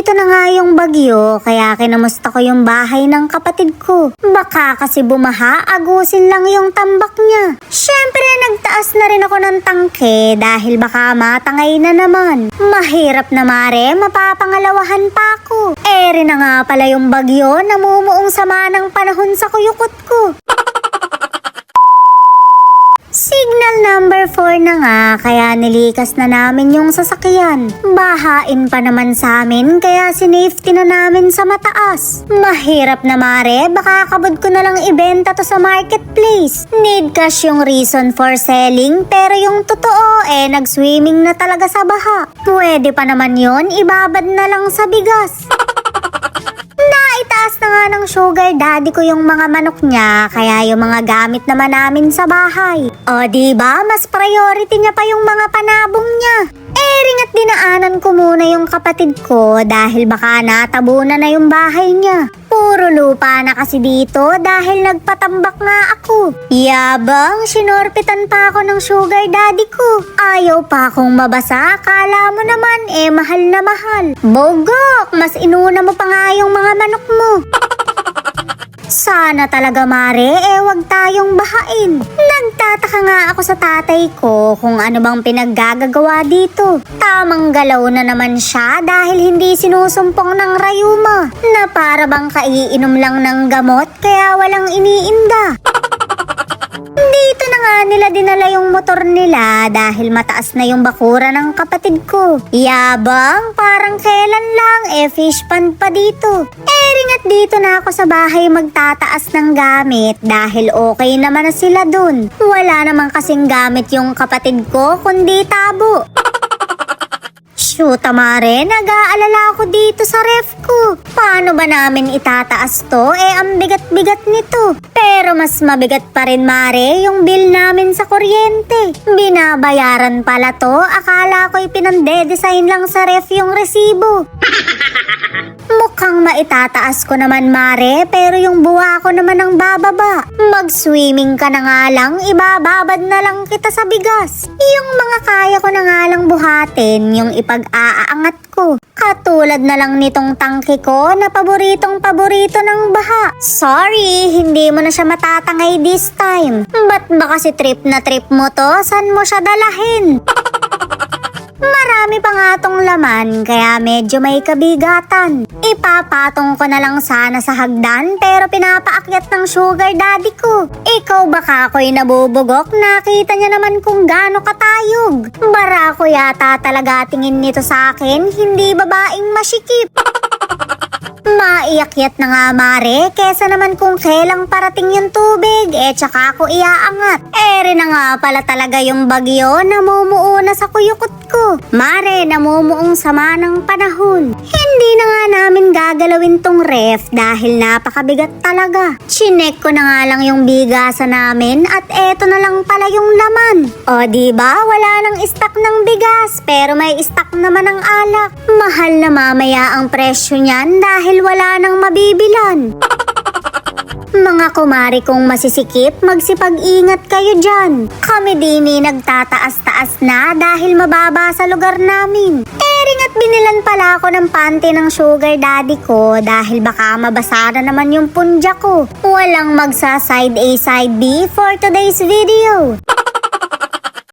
Nandito na nga yung bagyo, kaya kinamusta ko yung bahay ng kapatid ko. Baka kasi bumaha, agusin lang yung tambak niya. Syempre, nagtaas na rin ako ng tangke dahil baka matangay na naman. Mahirap na mare, mapapangalawahan pa ako. Ere na nga pala yung bagyo, namumuong sama ng panahon sa kuyukot ko. Signal number 4 na nga, kaya nilikas na namin yung sasakyan. Bahain pa naman sa amin, kaya sinafety na namin sa mataas. Mahirap na mare, baka kabod ko na lang ibenta to sa marketplace. Need cash yung reason for selling, pero yung totoo nag-swimming na talaga sa baha. Pwede pa naman yon, ibabad na lang sa bigas. Naitaas na nga ng sugar daddy ko yung mga manok niya, kaya yung mga gamit naman namin sa bahay. O diba, mas priority niya pa yung mga panabong niya. Ring at dinaanan ko muna yung kapatid ko dahil baka natabunan na yung bahay niya. Puro lupa na kasi dito dahil nagpatambak nga ako. Yabang, sinorpitan pa ako ng sugar daddy ko. Ayaw pa akong mabasa, akala mo naman mahal na mahal. Bogok, mas inuna mo pa nga yung mga manok mo. Sana talaga mare, wag tayong bahain. Nagtataka nga ako sa tatay ko kung ano bang pinaggagawa dito. Tamang galaw na naman siya dahil hindi sinusumpong ng rayuma na para bang kaiinom lang ng gamot kaya walang iniinda. Dito na nga nila dinala yung motor nila dahil mataas na yung bakura ng kapatid ko. Yabang, parang kailan lang fish pond pa dito. Ring at dito na ako sa bahay magtataas ng gamit dahil okay naman na sila dun. Wala naman kasing gamit yung kapatid ko kundi tabo. Shoot, mare, nag-aalala ako dito sa ref ko. Paano ba namin itataas to? Ang bigat-bigat nito. Pero mas mabigat pa rin, mare, yung bill namin sa kuryente. Binabayaran pala to. Akala ko'y pinande-design lang sa ref yung resibo. Mukhang maitataas ko naman, mare, pero yung buwa ko naman ang bababa. Mag-swimming ka na nga lang, ibababad na lang kita sa bigas. Yung mga kaya ko na nga lang buhatin, yung ipag-aangat ko. Katulad na lang nitong tangke ko na paboritong-paborito ng baha. Sorry, hindi mo na siya matatangay this time. Ba't ba kasi trip na trip mo to? San mo siya dalahin? Marami pa nga tong laman kaya medyo may kabigatan. Ipapatong ko na lang sana sa hagdan pero pinapaakyat ng sugar daddy ko. Ikaw baka ako'y nabubugok, nakita niya naman kung gaano katayog. Barako yata talaga tingin nito sa akin, hindi babaeng masikip. Maiakyat na nga mare, kesa naman kung kailang parating yung tubig, tsaka ako iaangat. Rin na nga pala talaga yung bagyo, namumuo na sa kuyukot ko. Mare, namumuong sama ng panahon. Hindi na nga namin gagalawin tong ref dahil napakabigat talaga. Chinek ko na nga lang yung bigasan namin at eto na lang pala yung laman. O diba, wala nang stock ng bigas pero may stock naman ng alak. Mahal na mamaya ang presyo niyan dahil wala nang mabibilan. Mga kumari kong masisikip, magsipag-ingat kayo dyan. Kami dini nagtataas-taas na dahil mababa sa lugar namin. Ring at binilan pala ako ng panty ng sugar daddy ko dahil baka mabasa na naman yung punja ko. Walang magsa side A side B for today's video.